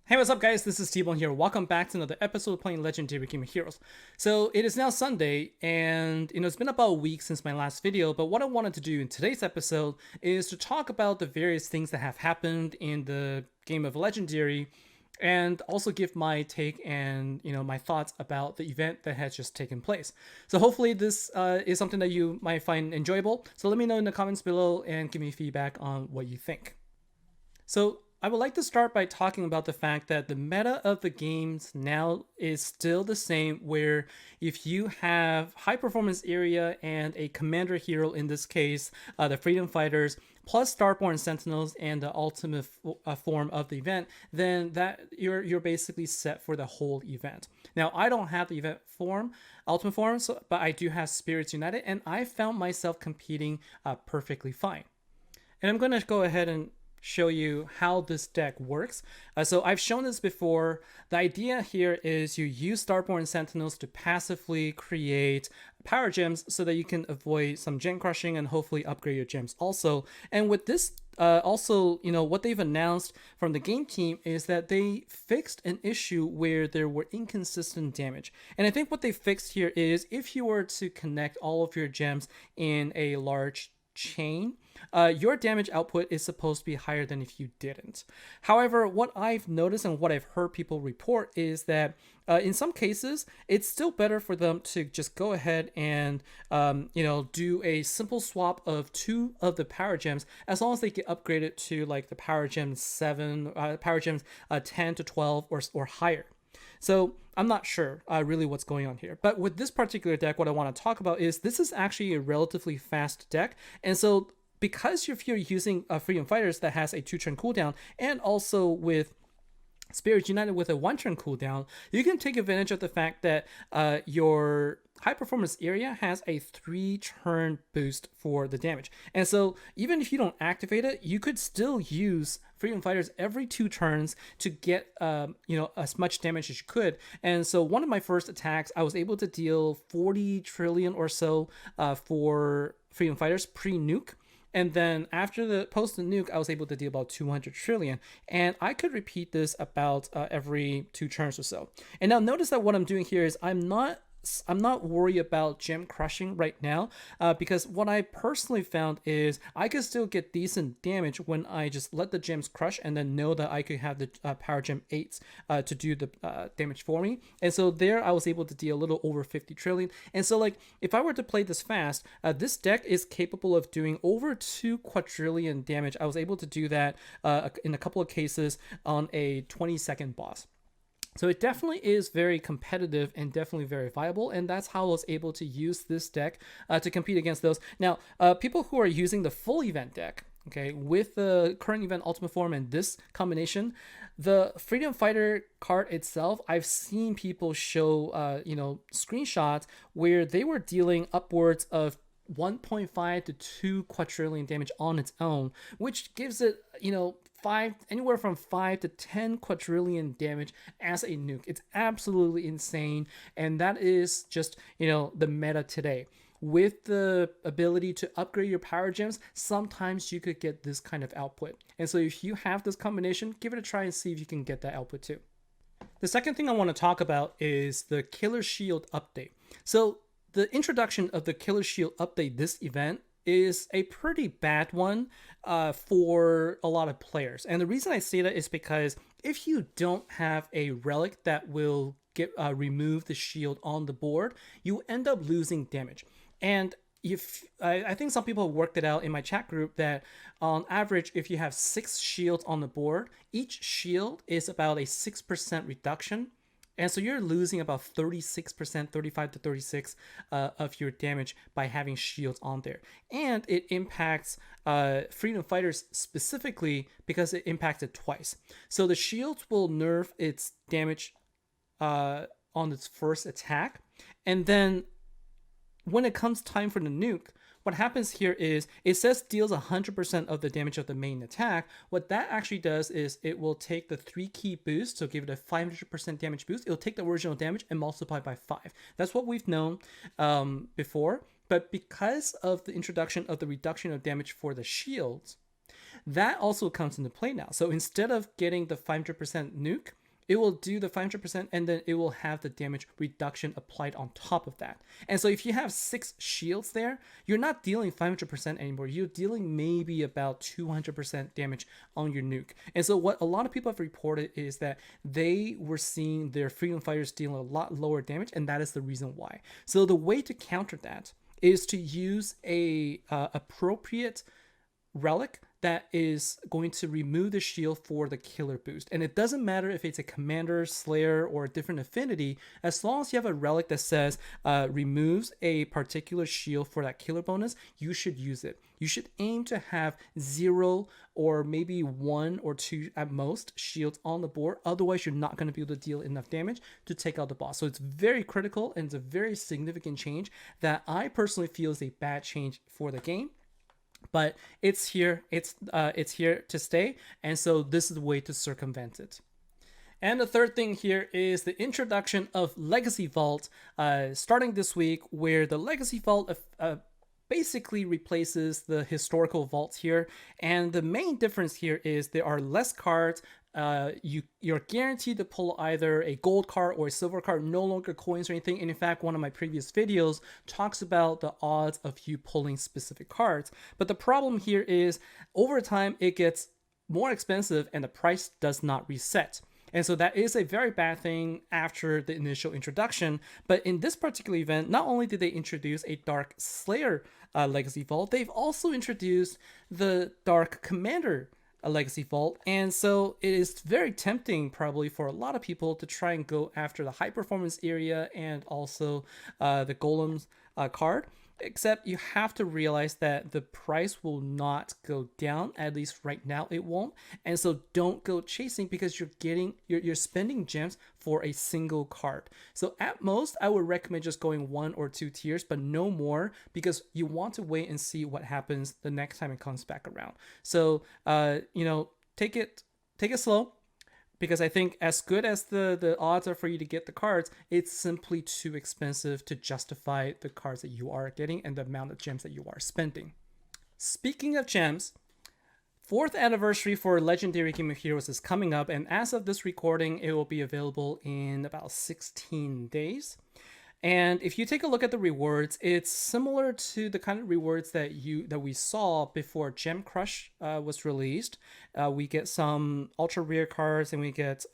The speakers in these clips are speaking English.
Hey, what's up guys? This is T-Bone here. Welcome back to another episode of playing Legendary Game of Heroes. So it is now Sunday and it's been about a week since my last video, but what I wanted to do in today's episode is to talk about the various things that have happened in the game of Legendary and also give my take and my thoughts about the event that has just taken place. So hopefully this is something that you might find enjoyable. So let me know in the comments below and give me feedback on what you think. So I would like to start by talking about the fact that the meta of the games now is still the same, where if you have high performance area and a commander hero, in this case the Freedom Fighters, plus Starborn Sentinels and the ultimate form of the event, then that you're basically set for the whole event. Now I don't have the event form, ultimate form, but I do have Spirits United, and I found myself competing perfectly fine. And I'm going to go ahead and show you how this deck works. So I've shown this before. The idea here is you use Starborn Sentinels to passively create power gems so that you can avoid some gem crushing and hopefully upgrade your gems also. And with this also, what they've announced from the game team is that they fixed an issue where there were inconsistent damage. And I think what they fixed here is if you were to connect all of your gems in a large chain, your damage output is supposed to be higher than if you didn't. However, what I've noticed and what I've heard people report is that in some cases, it's still better for them to just go ahead and do a simple swap of 2 of the power gems, as long as they get upgraded to like the power gems 7, power gems 10 to 12 or higher. So I'm not sure really what's going on here. But with this particular deck, what I want to talk about is this is actually a relatively fast deck. And so because if you're using Freedom Fighters that has a 2-turn cooldown, and also with Spirits United with a 1-turn cooldown, you can take advantage of the fact that your high performance area has a 3-turn boost for the damage. And so even if you don't activate it, you could still use Freedom Fighters every 2 turns to get as much damage as you could. And so one of my first attacks, I was able to deal 40 trillion or so for Freedom Fighters pre-nuke. And then after the post nuke, I was able to deal about 200 trillion. And I could repeat this about every 2 turns or so. And now notice that what I'm doing here is I'm not worried about gem crushing right now, because what I personally found is I could still get decent damage when I just let the gems crush and then know that I could have the power gem 8s to do the damage for me. And so there I was able to deal a little over 50 trillion. And so like if I were to play this fast, this deck is capable of doing over 2 quadrillion damage. I was able to do that in a couple of cases on a 20-second boss. So it definitely is very competitive and definitely very viable, and that's how I was able to use this deck to compete against those. Now, people who are using the full event deck, okay, with the current event ultimate form and this combination, the Freedom Fighter card itself, I've seen people show, screenshots where they were dealing upwards of 1.5 to 2 quadrillion damage on its own, which gives it, anywhere from 5 to 10 quadrillion damage as a nuke. It's absolutely insane, and that is just the meta today. With the ability to upgrade your power gems, sometimes you could get this kind of output. And so if you have this combination, give it a try and see if you can get that output too. The second thing I want to talk about is the Killer Shield update. So the introduction of the Killer Shield update this event is a pretty bad one for a lot of players. And the reason I say that is because if you don't have a relic that will remove the shield on the board, you end up losing damage. And if I think some people have worked it out in my chat group that on average, if you have 6 shields on the board, each shield is about a 6% reduction. And so you're losing about 36%, 35 to 36 of your damage by having shields on there. And it impacts Freedom Fighters specifically because it impacts it twice. So the shields will nerf its damage on its first attack. And then when it comes time for the nuke, what happens here is it says deals 100% of the damage of the main attack. What that actually does is it will take the 3 key boost, so give it a 500% damage boost. It'll take the original damage and multiply by 5. That's what we've known before. But because of the introduction of the reduction of damage for the shields, that also comes into play now. So instead of getting the 500% nuke, it will do the 500% and then it will have the damage reduction applied on top of that. And so if you have 6 shields there, you're not dealing 500% anymore. You're dealing maybe about 200% damage on your nuke. And so what a lot of people have reported is that they were seeing their freedom fighters dealing a lot lower damage, and that is the reason why. So the way to counter that is to use a appropriate relic that is going to remove the shield for the killer boost. And it doesn't matter if it's a commander, slayer, or a different affinity, as long as you have a relic that says removes a particular shield for that killer bonus, you should use it. You should aim to have 0 or maybe 1 or 2 at most shields on the board. Otherwise, you're not going to be able to deal enough damage to take out the boss. So it's very critical, and it's a very significant change that I personally feel is a bad change for the game. But it's here, it's here to stay, and so this is the way to circumvent it. And the third thing here is the introduction of Legacy Vault, starting this week, where the Legacy Vault basically replaces the historical vaults here. And the main difference here is there are less cards. You're guaranteed to pull either a gold card or a silver card, no longer coins or anything. And in fact, one of my previous videos talks about the odds of you pulling specific cards. But the problem here is over time, it gets more expensive and the price does not reset. And so that is a very bad thing after the initial introduction. But in this particular event, not only did they introduce a Dark Slayer Legacy Vault, they've also introduced the Dark Commander Legacy Vault. And so it is very tempting probably for a lot of people to try and go after the high performance area and also the Golem's card. Except you have to realize that the price will not go down, at least right now it won't. And so don't go chasing because you're spending gems for a single card. So at most, I would recommend just going 1 or 2 tiers, but no more, because you want to wait and see what happens the next time it comes back around. So take it slow. Because I think as good as the odds are for you to get the cards, it's simply too expensive to justify the cards that you are getting and the amount of gems that you are spending. Speaking of gems, 4th anniversary for Legendary Game of Heroes is coming up, and as of this recording, it will be available in about 16 days. And if you take a look at the rewards, it's similar to the kind of rewards that we saw before Gem Crush was released. We get some ultra rare cards, and we get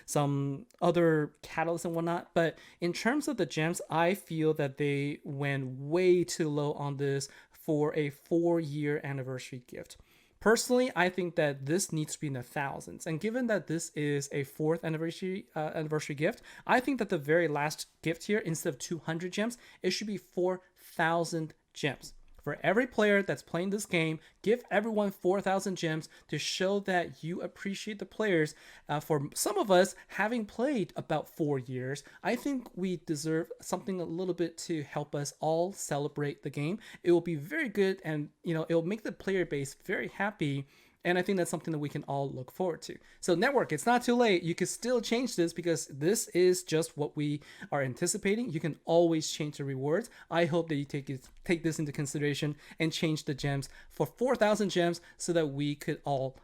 some other catalysts and whatnot. But in terms of the gems, I feel that they went way too low on this for a 4-year anniversary gift. Personally, I think that this needs to be in the thousands. And given that this is a 4th anniversary gift, I think that the very last gift here, instead of 200 gems, it should be 4,000 gems. For every player that's playing this game, give everyone 4,000 gems to show that you appreciate the players. For some of us, having played about 4 years, I think we deserve something a little bit to help us all celebrate the game. It will be very good, and it will make the player base very happy. And I think that's something that we can all look forward to. So Network, it's not too late. You can still change this because this is just what we are anticipating. You can always change the rewards. I hope that you take this into consideration and change the gems for 4,000 gems so that we could all,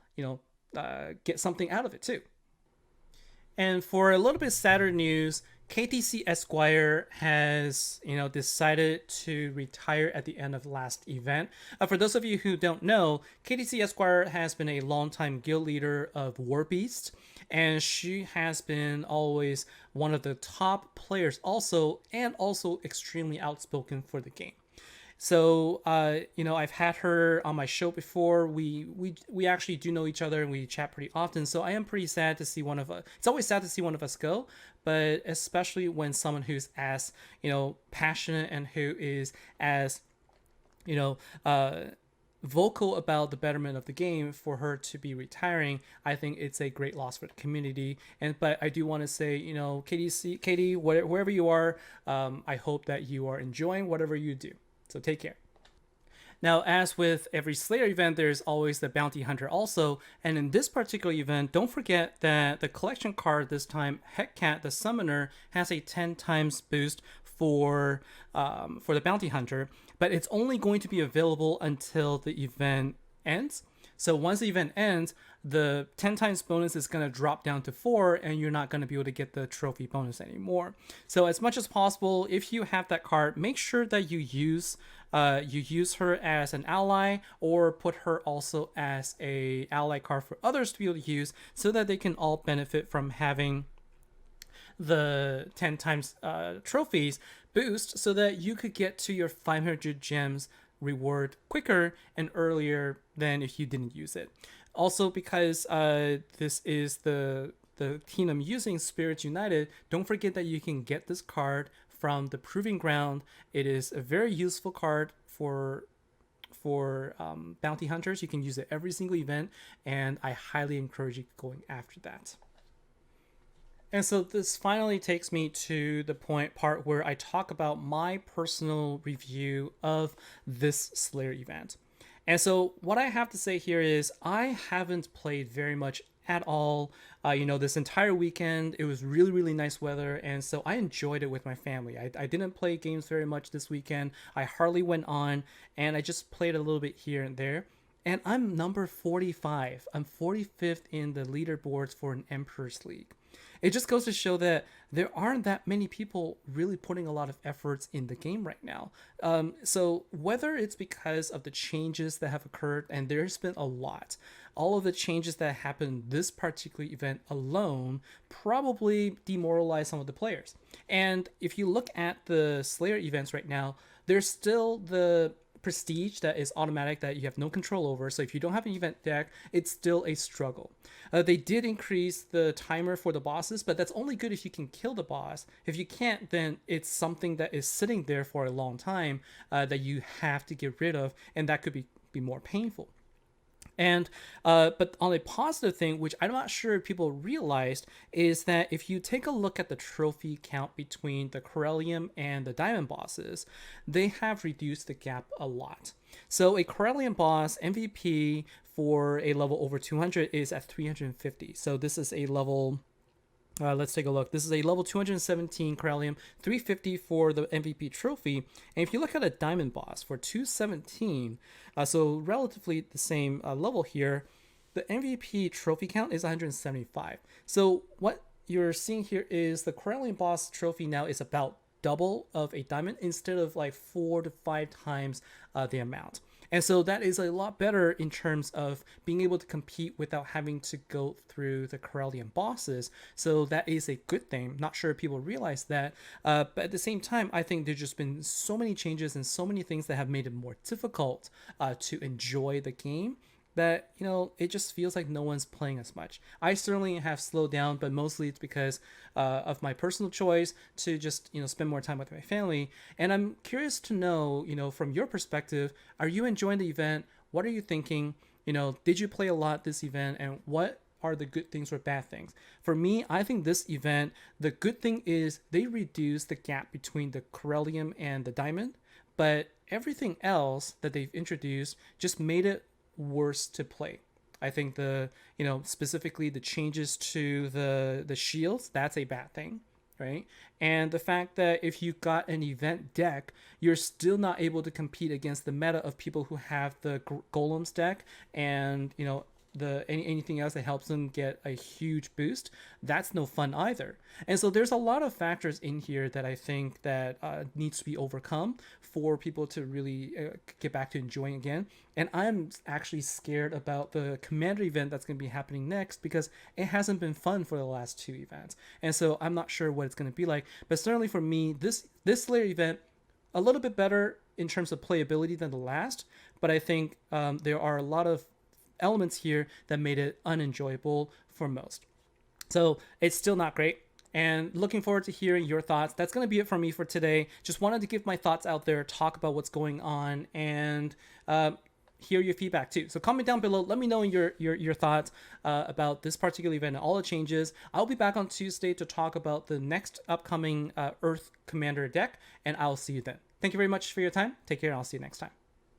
get something out of it too. And for a little bit sadder news, KTC Esquire has, decided to retire at the end of last event. For those of you who don't know, KTC Esquire has been a longtime guild leader of Warbeast, and she has been always one of the top players also, and also extremely outspoken for the game. So, I've had her on my show before. We actually do know each other and we chat pretty often. So I am pretty sad to see one of us. It's always sad to see one of us go, but especially when someone who's as, passionate and who is as, vocal about the betterment of the game, for her to be retiring, I think it's a great loss for the community. But I do want to say, Katie, wherever you are, I hope that you are enjoying whatever you do. So take care. Now, as with every Slayer event, there's always the Bounty Hunter also. And in this particular event, don't forget that the collection card this time, Hekkat the Summoner, has a 10 times boost for the Bounty Hunter. But it's only going to be available until the event ends. So once the event ends, the 10 times bonus is going to drop down to 4, and you're not going to be able to get the trophy bonus anymore. So as much as possible, if you have that card, make sure that you use her as an ally, or put her also as a ally card for others to be able to use, so that they can all benefit from having the 10 times trophies boost, so that you could get to your 500 gems reward quicker and earlier than if you didn't use it. Also, because this is the team using Spirits United, don't forget that you can get this card from the Proving Ground. It is a very useful card for bounty hunters. You can use it every single event, and I highly encourage you going after that. And so this finally takes me to the part where I talk about my personal review of this Slayer event. And so what I have to say here is I haven't played very much at all. This entire weekend, it was really, really nice weather, and so I enjoyed it with my family. I didn't play games very much this weekend. I hardly went on, and I just played a little bit here and there. And I'm number 45. I'm 45th in the leaderboards for an Emperor's League. It just goes to show that there aren't that many people really putting a lot of efforts in the game right now. So whether it's because of the changes that have occurred, and there's been a lot, all of the changes that happened this particular event alone probably demoralize some of the players. And if you look at the Slayer events right now, there's still the prestige that is automatic that you have no control over. So if you don't have an event deck, it's still a struggle. They did increase the timer for the bosses, but that's only good if you can kill the boss. If you can't, then it's something that is sitting there for a long time that you have to get rid of, and that could be more painful. And but on a positive thing, which I'm not sure if people realized, is that if you take a look at the trophy count between the Corellium and the Diamond bosses, they have reduced the gap a lot. So a Corellium boss MVP for a level over 200 is at 350. So this is a level... let's take a look. This is a level 217 Corellium, 350 for the MVP trophy. And if you look at a Diamond boss for 217, so relatively the same level here, the MVP trophy count is 175. So what you're seeing here is the Corellium boss trophy now is about double of a Diamond instead of like 4 to 5 times the amount. And so that is a lot better in terms of being able to compete without having to go through the Corellium bosses. So that is a good thing. Not sure if people realize that. But at the same time, I think there's just been so many changes and so many things that have made it more difficult to enjoy the game, that, it just feels like no one's playing as much. I certainly have slowed down, but mostly it's because of my personal choice to just, spend more time with my family. And I'm curious to know, from your perspective, are you enjoying the event? What are you thinking? Did you play a lot this event? And what are the good things or bad things? For me, I think this event, the good thing is they reduced the gap between the Corellium and the Diamond, but everything else that they've introduced just made it worse to play. I think specifically the changes to the shields, that's a bad thing, right? And the fact that if you got an event deck, you're still not able to compete against the meta of people who have the Golems deck and anything else that helps them get a huge boost. That's no fun either. And so there's a lot of factors in here that I think that needs to be overcome for people to really get back to enjoying again. And I'm actually scared about the Commander event that's going to be happening next, because it hasn't been fun for the last 2 events. And so I'm not sure what it's going to be like. But certainly for me, this Slayer event, a little bit better in terms of playability than the last. But I think there are a lot of elements here that made it unenjoyable for most. So it's still not great. And looking forward to hearing your thoughts. That's going to be it from me for today. Just wanted to give my thoughts out there, talk about what's going on, and hear your feedback too. So comment down below. Let me know your thoughts about this particular event and all the changes. I'll be back on Tuesday to talk about the next upcoming Earth Commander deck, and I'll see you then. Thank you very much for your time. Take care, and I'll see you next time.